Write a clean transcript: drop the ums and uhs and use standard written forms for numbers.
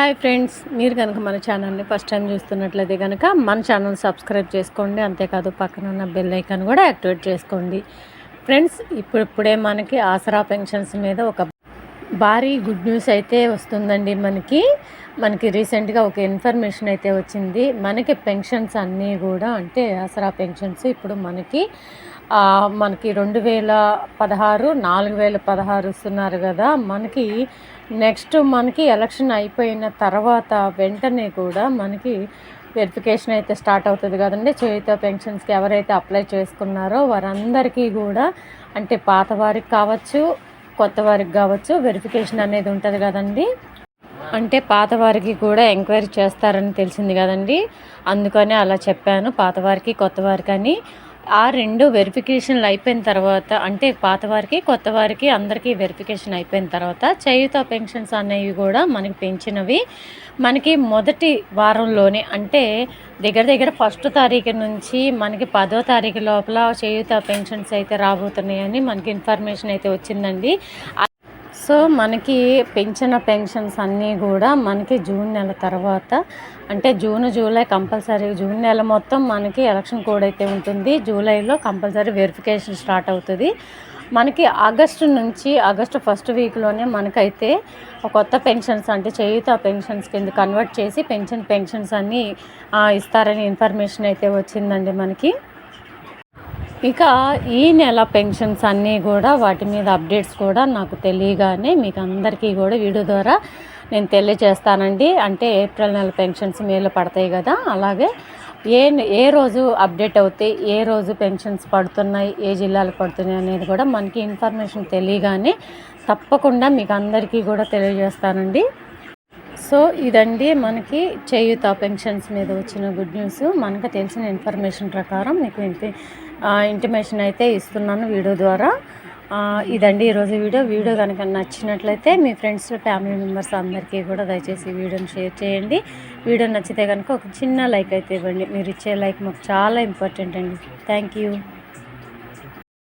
Hi friends, మీరు కనుక మన ఛానల్ని ఫస్ట్ టైం చూస్తున్నట్లయితే కనుక మన ఛానల్ సబ్స్క్రైబ్ చేసుకోండి. అంతేకాదు పక్కన ఉన్న బెల్ ఐకాన్ కూడా యాక్టివేట్ చేసుకోండి. ఫ్రెండ్స్, ఇప్పుడే మనకి ఆసరా పెన్షన్స్ మీద ఒక భారీ గుడ్ న్యూస్ అయితే వస్తుందండి. మనకి రీసెంట్గా ఒక ఇన్ఫర్మేషన్ అయితే వచ్చింది. మనకి పెన్షన్స్ అన్నీ కూడా అంటే ఆసరా పెన్షన్స్ ఇప్పుడు మనకి 2016 4016 ఇస్తున్నారు కదా. నెక్స్ట్ ఎలక్షన్ అయిపోయిన తర్వాత వెంటనే కూడా మనకి వెరిఫికేషన్ అయితే స్టార్ట్ అవుతుంది కదండి. చేయూత పెన్షన్స్కి ఎవరైతే అప్లై చేసుకున్నారో వారందరికీ కూడా అంటే పాత వారికి కావచ్చు, కొత్త వారికి కావచ్చు వెరిఫికేషన్ అనేది ఉంటుంది కదండి. అంటే పాత వారికి కూడా ఎంక్వైరీ చేస్తారని తెలిసింది కదండి. అందుకనే అలా చెప్పాను, పాత వారికి కొత్త వారికి అని. ఆ రెండు వెరిఫికేషన్లు అయిపోయిన తర్వాత అంటే పాత వారికి కొత్త వారికి అందరికీ వెరిఫికేషన్ అయిపోయిన తర్వాత చేయూత పెన్షన్స్ అనేవి కూడా మనకి పెంచినవి మనకి మొదటి వారంలోనే అంటే దగ్గర 1వ తారీఖు నుంచి మనకి 10వ తారీఖు లోపల చేయూత పెన్షన్స్ అయితే రాబోతున్నాయని మనకి ఇన్ఫర్మేషన్ అయితే వచ్చిందండి. సో మనకి పెంచిన పెన్షన్స్ అన్నీ కూడా మనకి జూన్ నెల తర్వాత అంటే జూన్ జూలై కంపల్సరీ, జూన్ నెల మొత్తం మనకి ఎలక్షన్ కోడ్ అయితే ఉంటుంది. జూలైలో కంపల్సరీ వెరిఫికేషన్ స్టార్ట్ అవుతుంది. మనకి ఆగస్టు ఫస్ట్ వీక్లోనే మనకైతే కొత్త పెన్షన్స్ అంటే చేయూత పెన్షన్స్ కింద కన్వర్ట్ చేసి పెన్షన్స్ అన్నీ ఇస్తారని ఇన్ఫర్మేషన్ అయితే వచ్చిందండి మనకి. ఇక ఈ నెల పెన్షన్స్ అన్నీ కూడా వాటి మీద అప్డేట్స్ కూడా నాకు తెలియగానే మీకు అందరికీ కూడా వీడియో ద్వారా నేను తెలియజేస్తానండి. అంటే ఏప్రిల్ నెల పెన్షన్స్ మేలో పడతాయి కదా, అలాగే ఏ రోజు అప్డేట్ అవుతాయి, ఏ రోజు పెన్షన్స్ పడుతున్నాయి, ఏ జిల్లాలు పడుతున్నాయి అనేది కూడా మనకి ఇన్ఫర్మేషన్ తెలియగానే తప్పకుండా మీకు అందరికీ కూడా తెలియజేస్తానండి. సో ఇదండి మనకి చేయూత పెన్షన్స్ మీద వచ్చిన గుడ్ న్యూస్. మనకు తెలిసిన ఇన్ఫర్మేషన్ ప్రకారం మీకు ఇంటిమేషన్ అయితే ఇస్తున్నాను వీడియో ద్వారా. ఇదండి ఈరోజు వీడియో కనుక నచ్చినట్లయితే మీ ఫ్రెండ్స్, ఫ్యామిలీ మెంబర్స్ అందరికీ కూడా దయచేసి వీడియోని షేర్ చేయండి. వీడియో నచ్చితే కనుక ఒక చిన్న లైక్ అయితే ఇవ్వండి. మీరు ఇచ్చే లైక్ మాకు చాలా ఇంపార్టెంట్ అండి. Thank you.